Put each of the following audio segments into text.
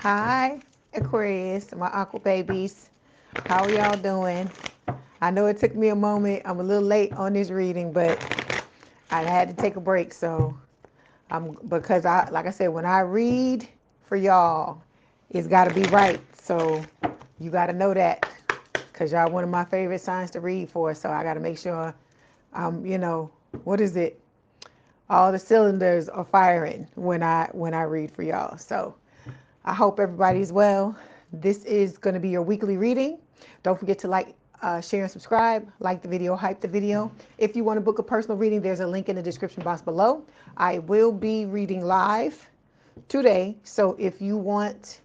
Hi, Aquarius, my aqua babies. How are y'all doing? I know it took me a moment. I'm a little late on this reading, but I had to take a break. So because like I said, when I read for y'all, it's got to be right. So you got to know that because y'all one of my favorite signs to read for. So I got to make sure what is it? All the cylinders are firing when I read for y'all. So I hope everybody's well. This is going to be your weekly reading. Don't forget to like, share, and subscribe. Like the video, hype the video. If you want to book a personal reading, there's a link in the description box below. I will be reading live today. So if you want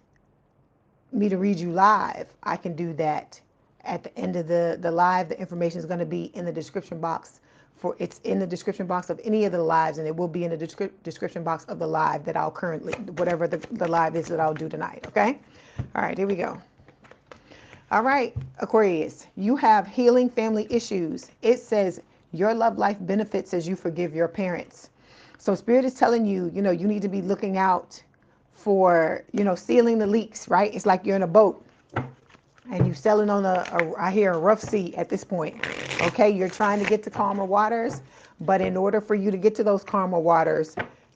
me to read you live, I can do that at the end of the live. The information is going to be in the description box. It's in the description box of any of the lives, and it will be in the description box of the live that I'll currently, whatever the live is that I'll do tonight. Okay. All right, here we go. All right, Aquarius, you have healing family issues. It says your love life benefits as you forgive your parents. So Spirit is telling you, you need to be looking out for, sealing the leaks, right? It's like you're in a boat and you're sailing on I hear a rough sea at this point. Okay, you're trying to get to calmer waters, but in order for you to get to those calmer waters,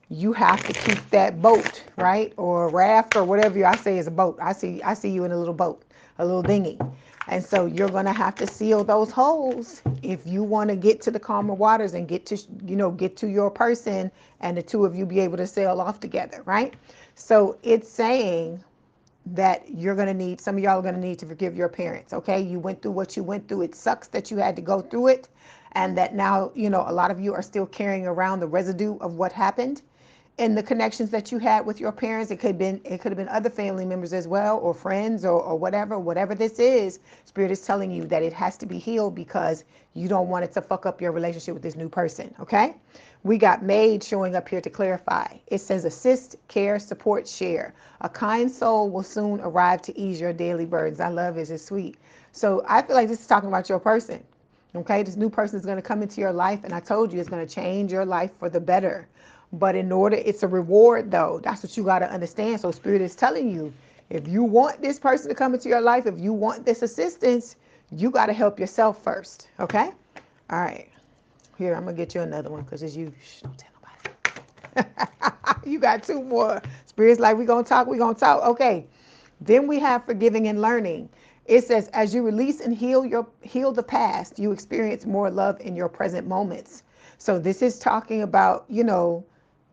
you have to keep that boat, right? Or a raft or whatever I say is a boat. I see you in a little boat, a little dinghy. And so you're going to have to seal those holes if you want to get to the calmer waters and get to your person, and the two of you be able to sail off together, right? So it's saying that you're going to need, some of y'all are going to need to forgive your parents. Okay, you went through what you went through. It sucks that you had to go through it, and that now a lot of you are still carrying around the residue of what happened and the connections that you had with your parents. It could have been other family members as well, or friends, or whatever this is. Spirit is telling you that it has to be healed because you don't want it to fuck up your relationship with this new person. Okay, we got maid showing up here to clarify. It says assist, care, support, share. A kind soul will soon arrive to ease your daily burdens. I love it. It's sweet. So I feel like this is talking about your person. Okay, this new person is going to come into your life, and I told you it's going to change your life for the better. But in order, it's a reward though. That's what you got to understand. So Spirit is telling you, if you want this person to come into your life, if you want this assistance, you got to help yourself first. Okay? All right. Here, I'm going to get you another one because it's you. Shh, don't tell nobody. You got two more. Spirit's like, we're going to talk. Okay. Then we have forgiving and learning. It says, as you release and heal the past, you experience more love in your present moments. So this is talking about,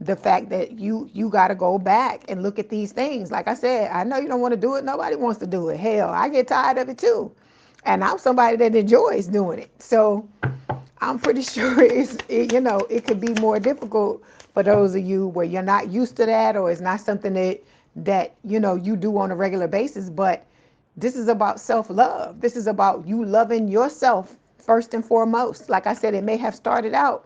the fact that you got to go back and look at these things. Like I said, I know you don't want to do it. Nobody wants to do it. Hell, I get tired of it too. And I'm somebody that enjoys doing it. So I'm pretty sure it could be more difficult for those of you where you're not used to that, or it's not something that you do on a regular basis. But this is about self-love. This is about you loving yourself first and foremost. Like I said, it may have started out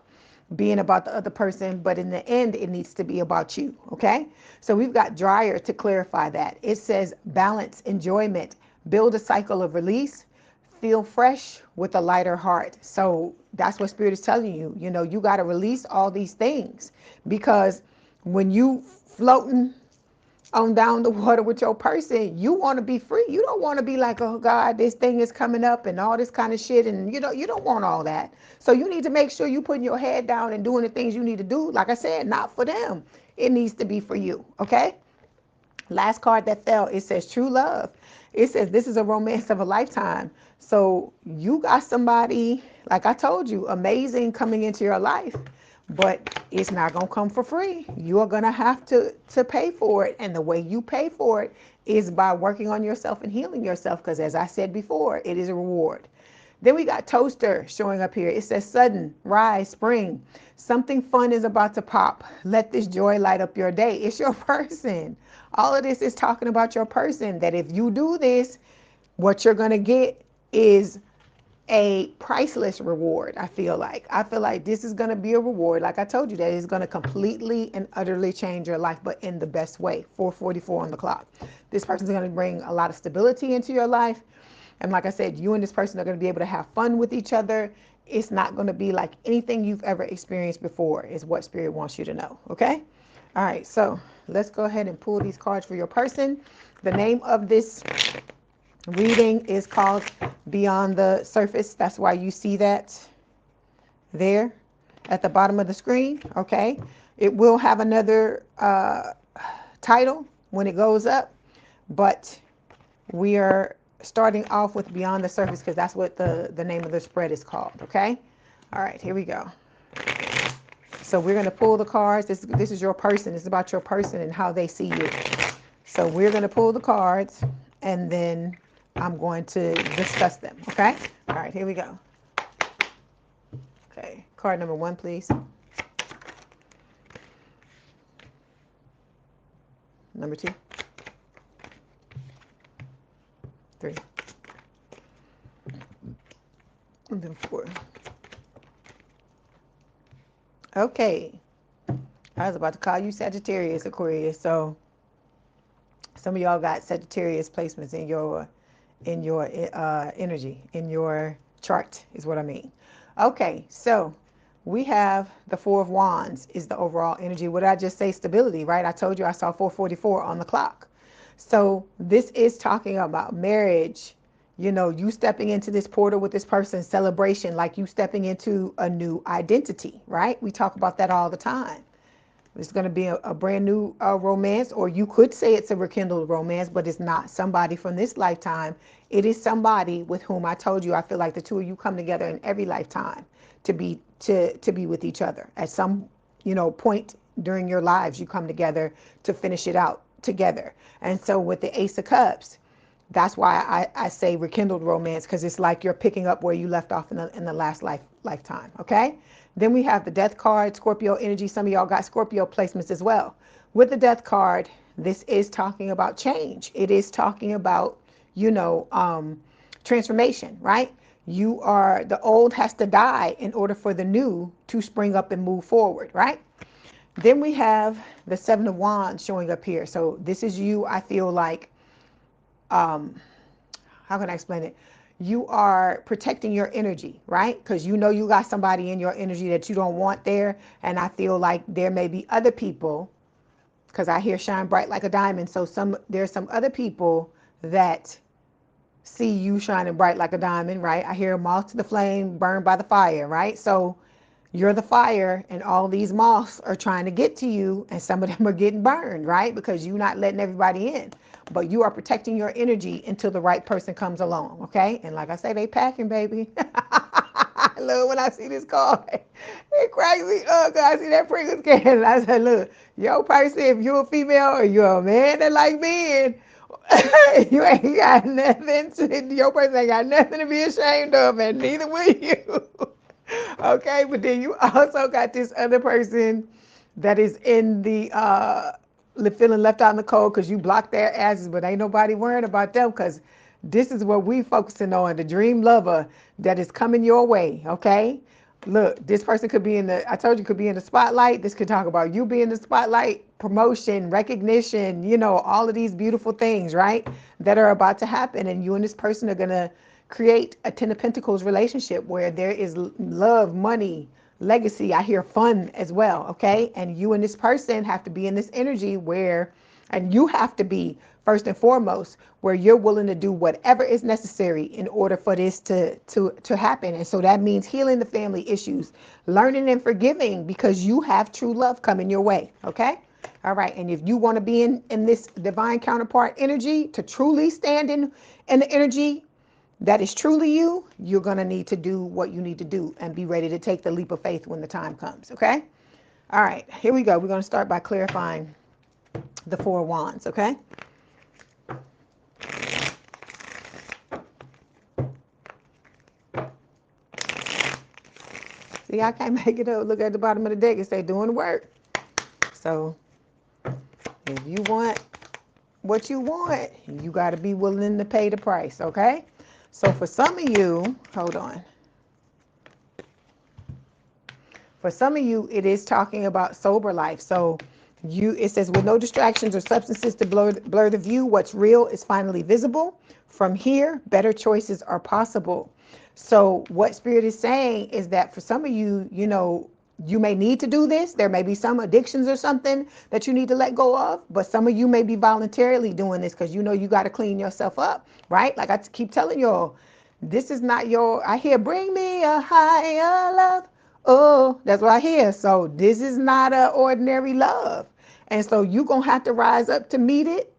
being about the other person, but in the end, it needs to be about you. Okay. So we've got dryer to clarify that. It says balance, enjoyment, build a cycle of release, feel fresh with a lighter heart. So that's what Spirit is telling you. You got to release all these things, because when you floating on down the water with your person, you want to be free. You don't want to be like, oh God, this thing is coming up and all this kind of shit. And you don't want all that. So you need to make sure you putting your head down and doing the things you need to do. Like I said, not for them. It needs to be for you. Okay. Last card that fell, it says true love. It says this is a romance of a lifetime. So you got somebody, like I told you, amazing coming into your life, but it's not going to come for free. You are going to have to pay for it. And the way you pay for it is by working on yourself and healing yourself. Because as I said before, it is a reward. Then we got toaster showing up here. It says sudden, rise, spring. Something fun is about to pop. Let this joy light up your day. It's your person. All of this is talking about your person, that if you do this, what you're going to get is a priceless reward. I feel like this is going to be a reward. Like I told you, that is going to completely and utterly change your life, but in the best way. 4:44 on the clock. This person is going to bring a lot of stability into your life. And like I said, you and this person are going to be able to have fun with each other. It's not going to be like anything you've ever experienced before, is what Spirit wants you to know. Okay? All right. So let's go ahead and pull these cards for your person. The name of this reading is called Beyond the Surface. That's why you see that there at the bottom of the screen. Okay, it will have another title when it goes up, but we are starting off with Beyond the Surface because that's what the name of the spread is called. Okay, all right, here we go. So we're going to pull the cards. This is your person. It's about your person and how they see you. So we're going to pull the cards, and then I'm going to discuss them. Okay, all right, here we go. Okay, card number 1, please. Number 2. 3. And then 4. Okay. I was about to call you Sagittarius, Aquarius. So some of y'all got Sagittarius placements in your energy, in your chart is what I mean. Okay, so we have the 4 of Wands is the overall energy. What did I just say? Stability, right? I told you I saw 4:44 on the clock. So this is talking about marriage, you know, you stepping into this portal with this person, celebration, like you stepping into a new identity, right? We talk about that all the time. It's going to be a brand new romance, or you could say it's a rekindled romance, but it's not somebody from this lifetime. It is somebody with whom I told you I feel like the two of you come together in every lifetime to be with each other. At some, you know, point during your lives, you come together to finish it out together. And so with the Ace of Cups, that's why I say rekindled romance, because it's like you're picking up where you left off in the last lifetime. Okay. Then we have the Death card, Scorpio energy. Some of y'all got Scorpio placements as well. With the Death card, this is talking about change. It is talking about, you know, transformation, right? The old has to die in order for the new to spring up and move forward, right? Then we have the 7 of Wands showing up here. So this is you, I feel like, how can I explain it? You are protecting your energy, right? Because you know you got somebody in your energy that you don't want there. And I feel like there may be other people, because I hear shine bright like a diamond. So there's some other people that see you shining bright like a diamond, right? I hear moth to the flame, burned by the fire, right? So you're the fire, and all these moths are trying to get to you, and some of them are getting burned, right? Because you're not letting everybody in. But you are protecting your energy until the right person comes along, okay? And like I say, they packing, baby. I love when I see this card. It cracks me up. I see that Pringles can. And I said, look, your person, if you're a female or you're a man that like men, you ain't got nothing your person ain't got nothing to be ashamed of, and neither will you. Okay, but then you also got this other person that is in the feeling left out in the cold because you blocked their asses, but ain't nobody worrying about them, because this is what we focusing on, the dream lover that is coming your way. Okay, look, this person could be I told you, could be in the spotlight. This could talk about you being in the spotlight, promotion, recognition, you know, all of these beautiful things, right, that are about to happen. And you and this person are gonna create a 10 of Pentacles relationship where there is love, money, legacy. I hear fun as well. Okay. And you and this person have to be in this energy and you have to be first and foremost where you're willing to do whatever is necessary in order for this to happen. And so that means healing the family issues, learning and forgiving, because you have true love coming your way. Okay. All right. And if you want to be in this divine counterpart energy, to truly stand in the energy that is truly you, you're going to need to do what you need to do and be ready to take the leap of faith when the time comes. Okay. All right, here we go. We're going to start by clarifying the 4 of Wands. Okay. See, I can't make it up. Look at the bottom of the deck and say doing the work. So if you want what you want, you got to be willing to pay the price. Okay. So for some of you, hold on. For some of you, it is talking about sober life. So it says, with no distractions or substances to blur the view, what's real is finally visible. From here, better choices are possible. So what Spirit is saying is that for some of you, you know, you may need to do this. There may be some addictions or something that you need to let go of, but some of you may be voluntarily doing this because you know you got to clean yourself up, right? Like I keep telling y'all, this is not your, I hear, bring me a higher love. Oh, that's what I hear. So this is not an ordinary love. And so you're going to have to rise up to meet it.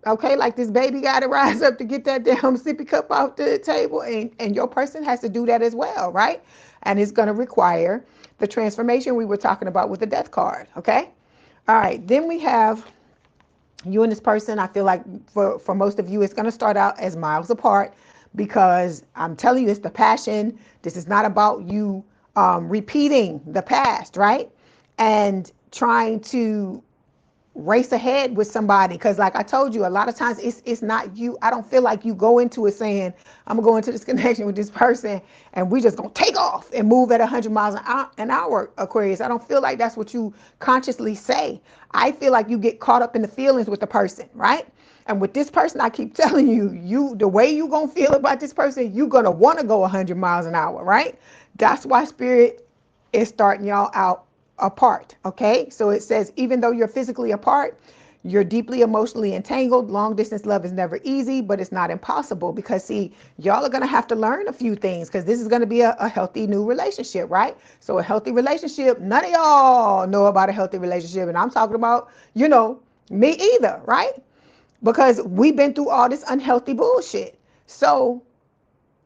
Okay, like this baby got to rise up to get that damn sippy cup off the table, and your person has to do that as well, right? And it's going to require the transformation we were talking about with the death card, okay? All right, then we have you and this person. I feel like for most of you, it's going to start out as miles apart because I'm telling you, it's the passion. This is not about you repeating the past, right? And trying to race ahead with somebody, because like I told you, a lot of times it's not you. I don't feel like you go into it saying, I'm gonna go into this connection with this person and we just gonna take off and move at 100 miles an hour, Aquarius. I don't feel like that's what you consciously say. I feel like you get caught up in the feelings with the person, right? And with this person, I keep telling you the way you gonna feel about this person, you gonna want to go 100 miles an hour, right? That's why Spirit is starting y'all out apart, okay? So it says, even though you're physically apart, you're deeply emotionally entangled. Long distance love is never easy, but it's not impossible, because see, y'all are going to have to learn a few things, because this is going to be a healthy new relationship, right? So a healthy relationship, none of y'all know about a healthy relationship, and I'm talking about, you know, me either, right? Because we've been through all this unhealthy bullshit. So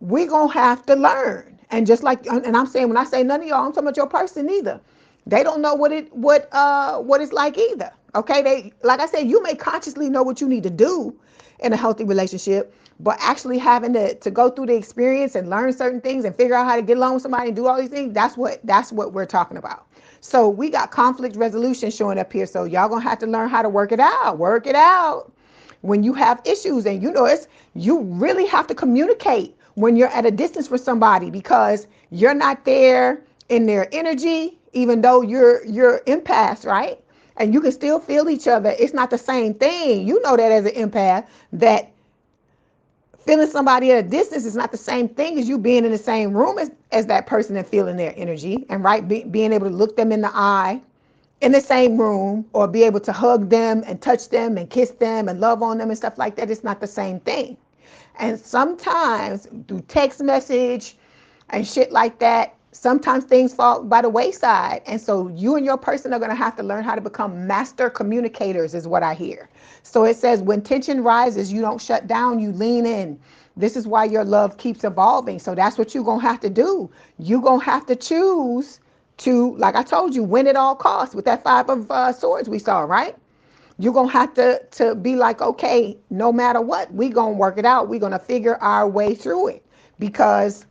we're going to have to learn. And just like, and I'm saying, when I say none of y'all, I'm talking about your person either. They don't know what it's like either. Okay, they, like I said, you may consciously know what you need to do in a healthy relationship, but actually having to go through the experience and learn certain things and figure out how to get along with somebody and do all these things, that's what we're talking about. So we got conflict resolution showing up here. So y'all gonna have to learn how to work it out. Work it out when you have issues, and you know it's, you really have to communicate when you're at a distance with somebody, because you're not there in their energy, even though you're empaths, right? And you can still feel each other. It's not the same thing. You know that as an empath, that feeling somebody at a distance is not the same thing as you being in the same room as that person and feeling their energy, and right, being able to look them in the eye in the same room, or be able to hug them and touch them and kiss them and love on them and stuff like that. It's not the same thing. And sometimes through text message and shit like that, sometimes things fall by the wayside. And so you and your person are going to have to learn how to become master communicators, is what I hear. So it says, when tension rises, you don't shut down, you lean in. This is why your love keeps evolving. So that's what you're going to have to do. You're going to have to choose to, like I told you, win at all costs with that 5 of swords we saw, right? You're going to have to be like, okay, no matter what, we're going to work it out. We're going to figure our way through it, because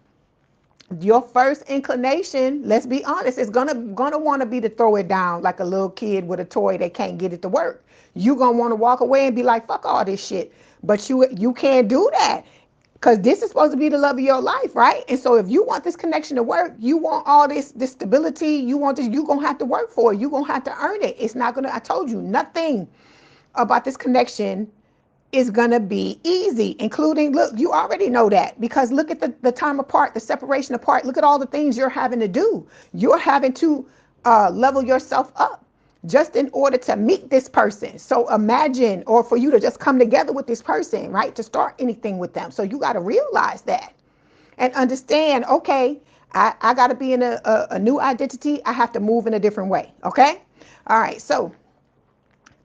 your first inclination, let's be honest, is gonna want to be to throw it down like a little kid with a toy that can't get it to work. You're going to want to walk away and be like, fuck all this shit. But you can't do that, because this is supposed to be the love of your life, right? And so if you want this connection to work, you want all this stability, you want this, you're going to have to work for it. You're going to have to earn it. It's not going to, I told you, nothing about this connection is going to be easy, including, look, you already know that, because look at the time apart, the separation apart. Look at all the things you're having to do. You're having to level yourself up just in order to meet this person. So imagine, or for you to just come together with this person, right, to start anything with them. So you got to realize that and understand, okay, I got to be in a new identity. I have to move in a different way. Okay. All right. So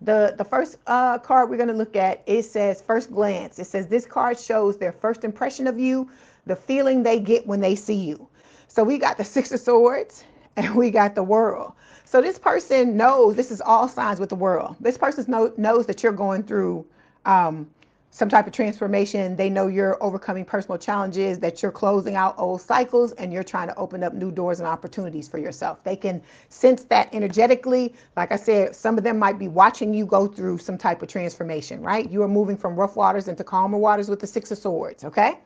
the first card we're going to look at, it says first glance. It says this card shows their first impression of you, the feeling they get when they see you. So we got the 6 of Swords and we got the World. So this person knows, this is all signs with the World. This person knows that you're going through some type of transformation. They know you're overcoming personal challenges, that you're closing out old cycles, and you're trying to open up new doors and opportunities for yourself. They can sense that energetically. Like I said, some of them might be watching you go through some type of transformation, right? You are moving from rough waters into calmer waters with the 6 of Swords, okay?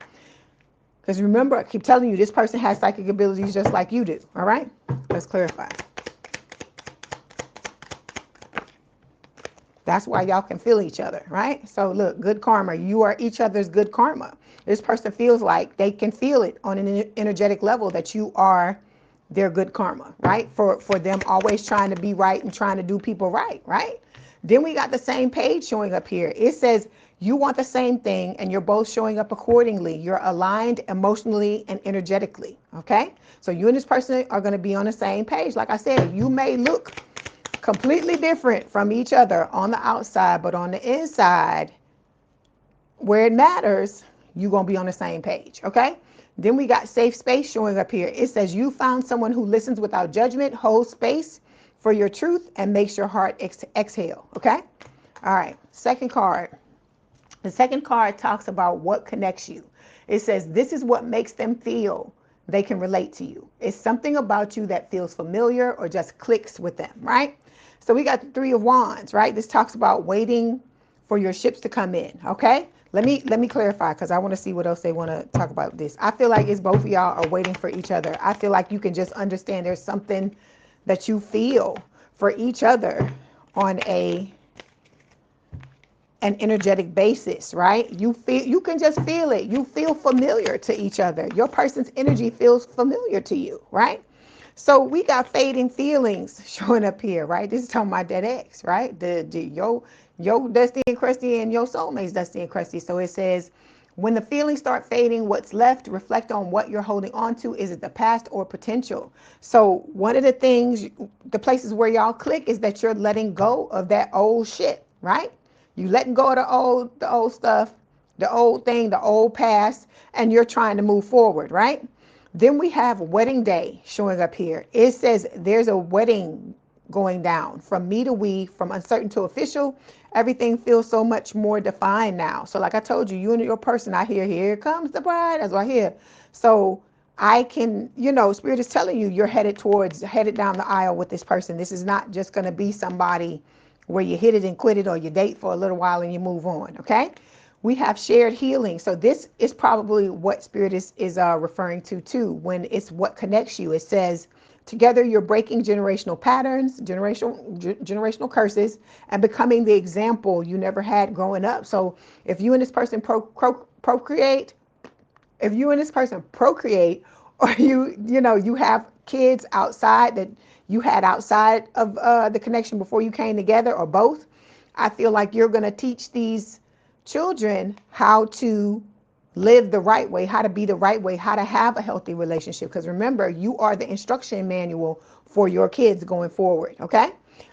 Because remember, I keep telling you, this person has psychic abilities just like you do, all right? Let's clarify. That's why y'all can feel each other, right? So look, good karma. You are each other's good karma. This person feels like they can feel it on an energetic level that you are their good karma, right? For them always trying to be right and trying to do people right, right? Then we got the same page showing up here. It says you want the same thing and you're both showing up accordingly. You're aligned emotionally and energetically, okay? So you and this person are going to be on the same page. Like I said, you may look completely different from each other on the outside, but on the inside, where it matters, you're going to be on the same page, okay? Then we got safe space showing up here. It says you found someone who listens without judgment, holds space for your truth, and makes your heart exhale, okay? All right, second card. The second card talks about what connects you. It says this is what makes them feel they can relate to you. It's something about you that feels familiar or just clicks with them, right? So we got the Three of Wands, right? This talks about waiting for your ships to come in, okay? Let me clarify because I want to see what else they want to talk about this. I feel like it's both of y'all are waiting for each other. I feel like you can just understand there's something that you feel for each other on an energetic basis, right? You can just feel it. You feel familiar to each other. Your person's energy feels familiar to you, right? So we got fading feelings showing up here, right? This is talking about that ex, right? Your Dusty and Crusty and your soulmate's Dusty and Crusty. So it says, when the feelings start fading, what's left, reflect on what you're holding on to. Is it the past or potential? So one of the things, the places where y'all click is that you're letting go of that old shit, right? You letting go of the old stuff, the old thing, the old past, and you're trying to move forward, right? Then we have wedding day showing up here. It says there's a wedding going down from me to we, from uncertain to official. Everything feels so much more defined now. So like I told you, you and your person, I hear, here comes the bride. That's what I hear. So I can, Spirit is telling you you're headed down the aisle with this person. This is not just going to be somebody where you hit it and quit it, or you date for a little while and you move on, okay? We have shared healing. So this is probably what Spirit is referring to too, when it's what connects you. It says, together you're breaking generational patterns, generational curses, and becoming the example you never had growing up. So if you and this person procreate, or you have kids outside that you had outside of the connection before you came together, or both, I feel like you're going to teach these children how to live the right way, how to be the right way, how to have a healthy relationship. Because remember, you are the instruction manual for your kids going forward, okay?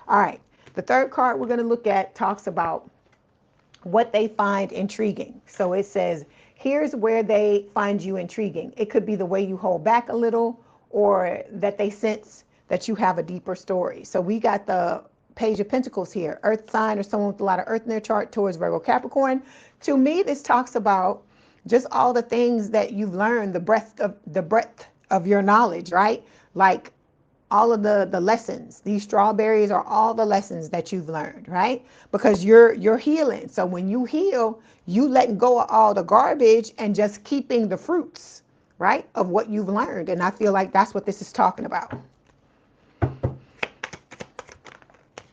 All right, the third card we're going to look at talks about what they find intriguing. So it says, here's where they find you intriguing. It could be the way you hold back a little, or that they sense that you have a deeper story. So we got the Page of Pentacles here, earth sign or someone with a lot of earth in their chart, Taurus, Virgo, Capricorn. To me, this talks about just all the things that you've learned, the breadth of your knowledge, right? Like all of the lessons. These strawberries are all the lessons that you've learned, right? Because you're healing. So when you heal, you letting go of all the garbage and just keeping the fruits, right, of what you've learned. And I feel like that's what this is talking about.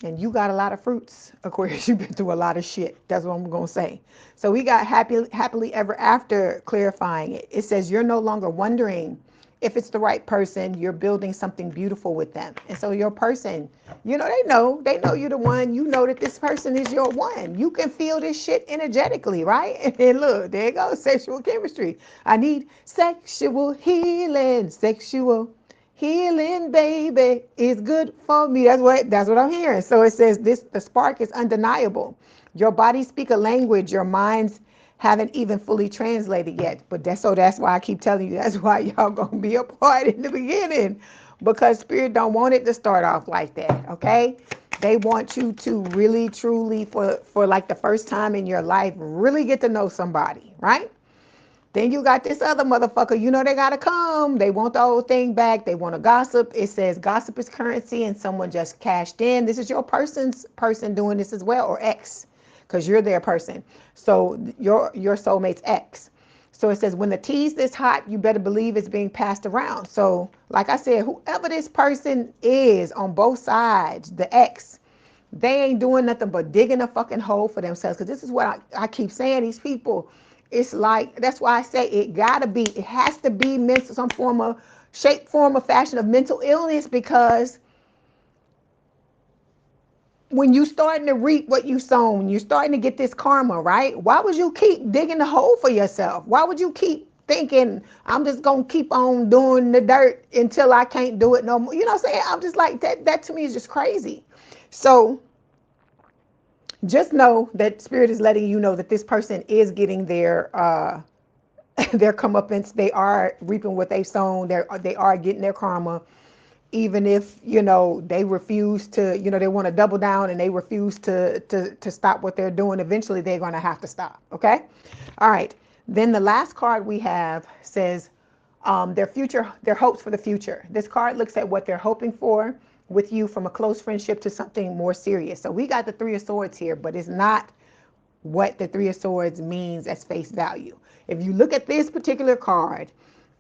And you got a lot of fruits, Aquarius. You've been through a lot of shit. That's what I'm going to say. So we got happily ever after clarifying it. It says you're no longer wondering if it's the right person. You're building something beautiful with them. And so your person, they know you're the one. You know that this person is your one. You can feel this shit energetically, right? And look, there you go, sexual chemistry. I need sexual healing, healing, baby, is good for me. That's what I'm hearing. So it says the spark is undeniable. Your body speak a language your minds haven't even fully translated yet. But that's why I keep telling you, that's why y'all gonna be apart in the beginning, because Spirit don't want it to start off like that, okay? They want you to really, truly, for like the first time in your life, really get to know somebody, right? Then you got this other motherfucker, they got to come. They want the whole thing back. They want to gossip. It says gossip is currency and someone just cashed in. This is your person doing this as well, or ex, because you're their person. So your soulmate's ex. So it says when the tea's this hot, you better believe it's being passed around. So like I said, whoever this person is on both sides, the ex, they ain't doing nothing but digging a fucking hole for themselves. Because this is what I keep saying, these people, it's like, that's why I say it has to be some form of shape, form, or fashion of mental illness, because when you starting to reap what you sown, you're starting to get this karma, right? Why would you keep digging the hole for yourself? Why would you keep thinking, I'm just going to keep on doing the dirt until I can't do it no more? You know what I'm saying? I'm just like, that to me is just crazy. So just know that Spirit is letting you know that this person is getting their their comeuppance. They are reaping what they've sown. They are getting their karma, even if, you know, they refuse to, you know, they want to double down and they refuse to stop what they're doing. Eventually they're going to have to stop. Okay. All right. Then the last card we have says their hopes for the future. This card looks at what they're hoping for with you, from a close friendship to something more serious. So we got the Three of Swords here, but it's not what the Three of Swords means as face value. If you look at this particular card,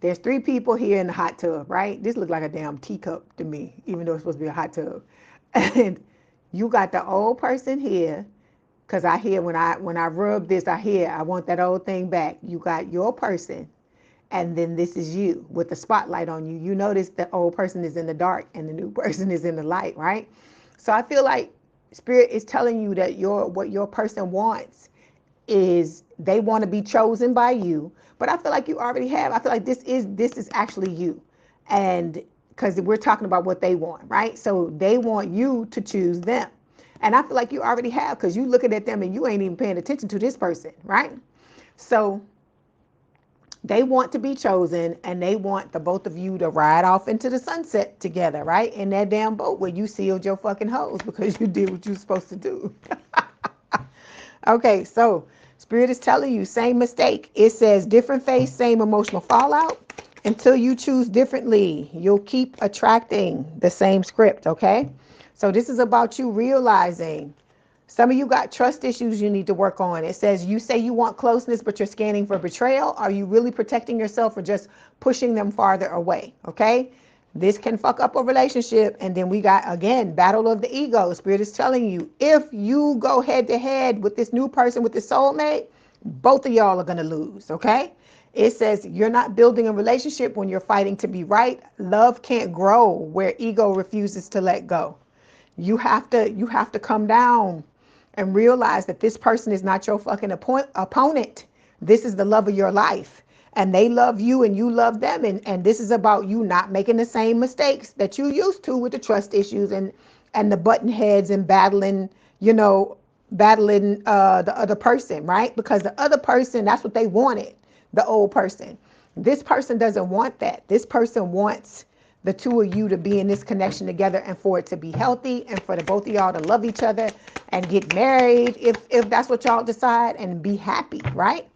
there's three people here in the hot tub, right? This looks like a damn teacup to me, even though it's supposed to be a hot tub. And you got the old person here, because I hear when I rub this, I want that old thing back. You got your person, and then this is you with the spotlight on you. You notice the old person is in the dark and the new person is in the light, right? So I feel like Spirit is telling you that what your person wants is they want to be chosen by you, but I feel like you already have. I feel like this is actually you, and because we're talking about what they want, right? So they want you to choose them, and I feel like you already have, because you looking at them and you ain't even paying attention to this person, right? So they want to be chosen, and they want the both of you to ride off into the sunset together, right? In that damn boat where you sealed your fucking hose because you did what you were supposed to do. Okay, so Spirit is telling you, same mistake. It says different face, same emotional fallout. Until you choose differently, you'll keep attracting the same script, okay? So this is about you realizing some of you got trust issues you need to work on. It says you say you want closeness, but you're scanning for betrayal. Are you really protecting yourself or just pushing them farther away? Okay. This can fuck up a relationship. And then we got, again, battle of the ego. Spirit is telling you, if you go head to head with this new person, with the soulmate, both of y'all are going to lose. Okay. It says you're not building a relationship when you're fighting to be right. Love can't grow where ego refuses to let go. You have to come down and realize that this person is not your fucking opponent. This is the love of your life. And they love you and you love them. And this is about you not making the same mistakes that you used to with the trust issues and the button heads and battling the other person, right? Because the other person, that's what they wanted, the old person. This person doesn't want that. This person wants the two of you to be in this connection together, and for it to be healthy, and for the both of y'all to love each other and get married if that's what y'all decide, and be happy, right?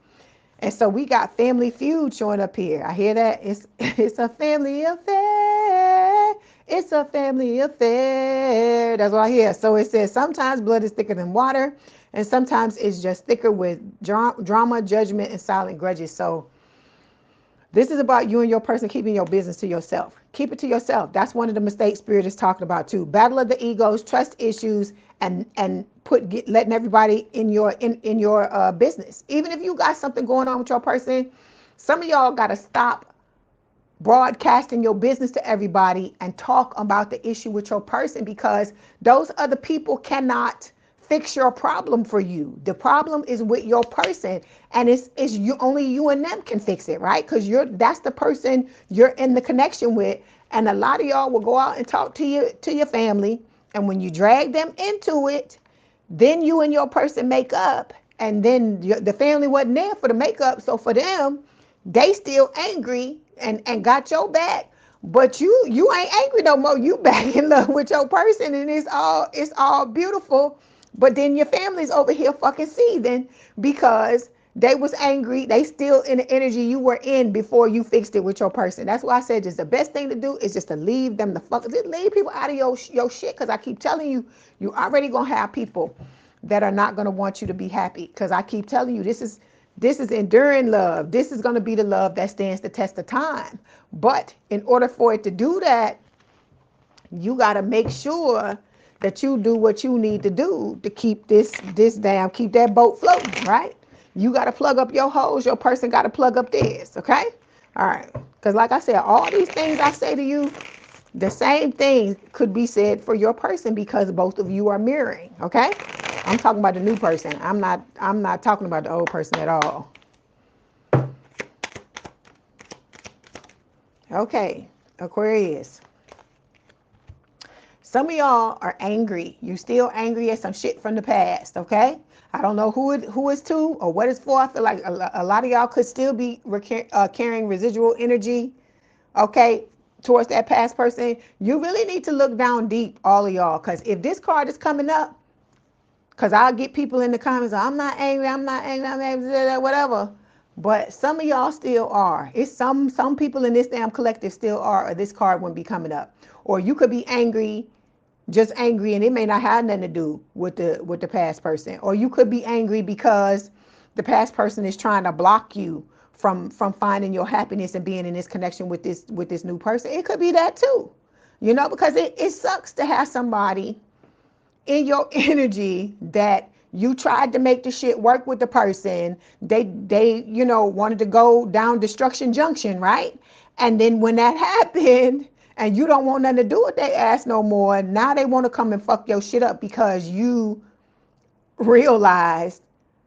And so we got Family Feud showing up here. I hear that. It's a family affair. It's a family affair. That's what I hear. So it says sometimes blood is thicker than water, and sometimes it's just thicker with drama, judgment, and silent grudges. So this is about you and your person keeping your business to yourself. Keep it to yourself. That's one of the mistakes Spirit is talking about too. Battle of the egos, trust issues, and letting everybody in your business. Even if you got something going on with your person, some of y'all got to stop broadcasting your business to everybody and talk about the issue with your person, because those other people cannot fix your problem for you. The problem is with your person, and it's you, only you and them can fix it, right? Because that's the person you're in the connection with. And a lot of y'all will go out and talk to your family, and when you drag them into it, then you and your person make up, and then the family wasn't there for the makeup. So for them, they still angry and got your back, but you ain't angry no more. You back in love with your person, and it's all beautiful. But then your family's over here fucking seething because they was angry. They still in the energy you were in before you fixed it with your person. That's why I said just the best thing to do is just to leave them the fuck. Just leave people out of your shit, because I keep telling you, you already gonna have people that are not gonna want you to be happy. Because I keep telling you, this is enduring love. This is gonna be the love that stands the test of time. But in order for it to do that, you gotta make sure that you do what you need to do to keep keep that boat floating, right? You got to plug up your hose. Your person got to plug up theirs, okay? All right. Because like I said, all these things I say to you, the same thing could be said for your person because both of you are mirroring, okay? I'm talking about the new person. I'm not talking about the old person at all. Okay, Aquarius. Some of y'all are angry. You still angry at some shit from the past, okay? I don't know who it's to or what it's for. I feel like a lot of y'all could still be carrying residual energy, okay, towards that past person. You really need to look down deep, all of y'all, because if this card is coming up, because I'll get people in the comments, I'm not angry, I'm angry, whatever. But some of y'all still are. It's some people in this damn collective still are, or this card wouldn't be coming up. Or you could be angry, just angry, and it may not have nothing to do with the past person. Or you could be angry because the past person is trying to block you from finding your happiness and being in this connection with this new person. It could be that too, you know, because it sucks to have somebody in your energy that you tried to make the shit work with the person. They you know, wanted to go down destruction junction, right? And then when that happened and you don't want nothing to do with their ass no more, now they want to come and fuck your shit up because you realized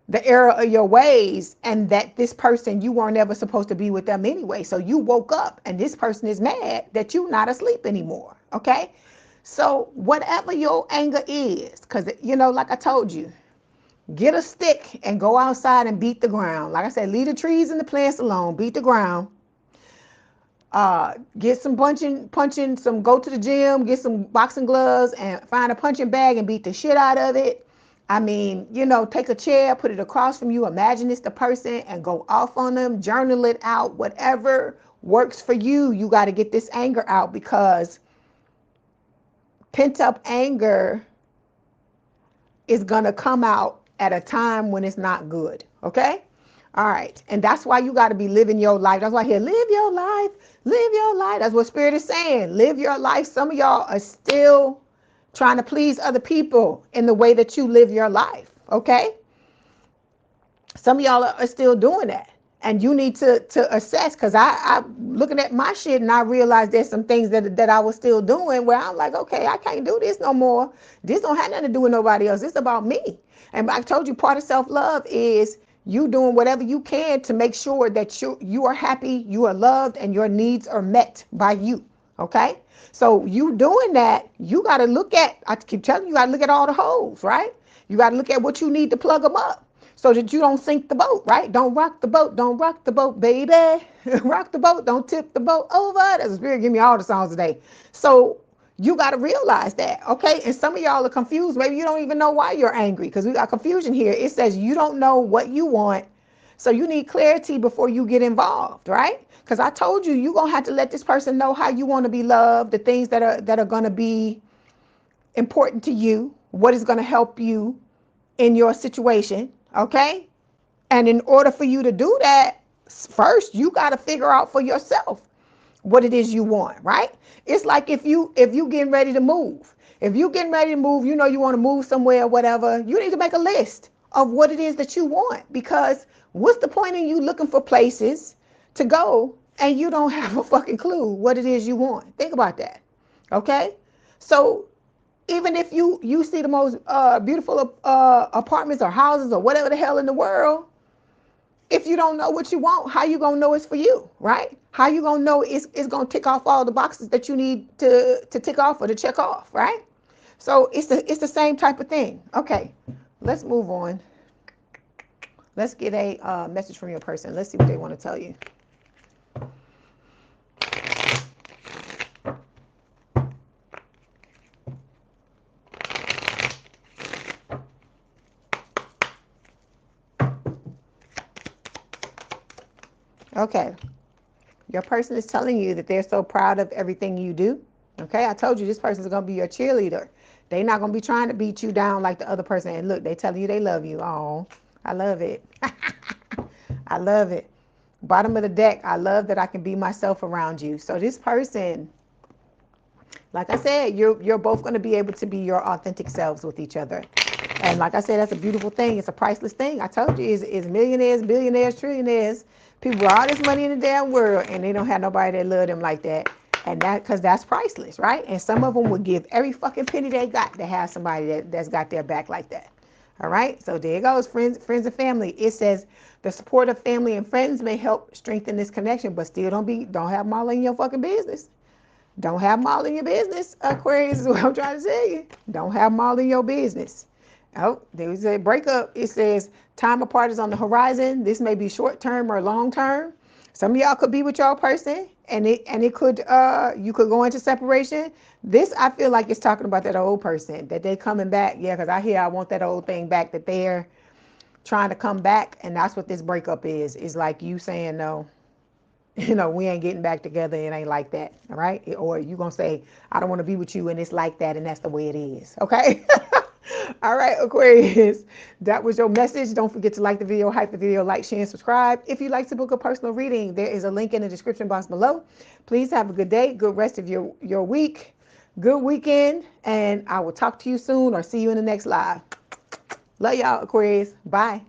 the error of your ways and that this person, you weren't ever supposed to be with them anyway. So you woke up and this person is mad that you're not asleep anymore, okay? So whatever your anger is, because, you know, like I told you, get a stick and go outside and beat the ground. Like I said, leave the trees and the plants alone, beat the ground. Get some punching, some, go to the gym, get some boxing gloves and find a punching bag and beat the shit out of it. I mean, you know, take a chair, put it across from you, imagine it's the person and go off on them, journal it out, whatever works for you. You got to get this anger out because pent up anger is going to come out at a time when it's not good. Okay. All right. And that's why you got to be living your life. That's why here, live your life, live your life. That's what Spirit is saying. Live your life. Some of y'all are still trying to please other people in the way that you live your life. Okay. Some of y'all are still doing that. And you need to assess, because I'm looking at my shit and I realized there's some things that I was still doing where I'm like, okay, I can't do this no more. This don't have nothing to do with nobody else. It's about me. And I told you part of self-love is you doing whatever you can to make sure that you are happy, you are loved, and your needs are met by you. Okay? So you doing that, you got to look at, I keep telling you, you got to look at all the holes, right? You got to look at what you need to plug them up so that you don't sink the boat, right? Don't rock the boat, baby. Rock the boat, don't tip the boat over. That's the Spirit give me all the songs today. So you got to realize that, okay? And some of y'all are confused. Maybe you don't even know why you're angry because we got confusion here. It says you don't know what you want, so you need clarity before you get involved, right? Because I told you, you're going to have to let this person know how you want to be loved, the things that are going to be important to you, what is going to help you in your situation, okay? And in order for you to do that, first you got to figure out for yourself what it is you want, right? It's like if you getting ready to move. If you getting ready to move, you know you want to move somewhere or whatever, you need to make a list of what it is that you want, because what's the point in you looking for places to go and you don't have a fucking clue what it is you want? Think about that. Okay? So even if you see the most beautiful apartments or houses or whatever the hell in the world, if you don't know what you want, how you gonna know it's for you, right? How you gonna know it's gonna tick off all the boxes that you need to tick off or to check off, right? So it's the same type of thing. Okay, let's move on. Let's get a message from your person. Let's see what they want to tell you. Okay, your person is telling you that they're so proud of everything you do. Okay, I told you this person is going to be your cheerleader. They're not going to be trying to beat you down like the other person. And look, they telling you they love you. Oh, I love it. I love it. Bottom of the deck, I love that I can be myself around you. So this person, like I said, you're both going to be able to be your authentic selves with each other. And like I said, that's a beautiful thing. It's a priceless thing. I told you, it's millionaires, billionaires, trillionaires, people with all this money in the damn world, and they don't have nobody that love them like that. And that, because that's priceless, right? And some of them would give every fucking penny they got to have somebody that's got their back like that. All right, so there it goes, friends and family. It says the support of family and friends may help strengthen this connection, but still don't have them all in your fucking business. Don't have them all in your business, Aquarius, is what I'm trying to tell you. Don't have them all in your business. Oh, there's a breakup. It says time apart is on the horizon. This may be short term or long term. Some of y'all could be with your person, and it could you could go into separation. This, I feel like it's talking about that old person, that they coming back. Yeah, because I want that old thing back, that they're trying to come back, and that's what this breakup is. It's like you saying no. We ain't getting back together. It ain't like that. All right. Or you going to say, I don't want to be with you, and it's like that. And that's the way it is. Okay. All right, Aquarius. That was your message. Don't forget to like the video, hype the video, like, share, and subscribe. If you'd like to book a personal reading, there is a link in the description box below. Please have a good day, good rest of your week, good weekend, and I will talk to you soon or see you in the next live. Love y'all, Aquarius. Bye.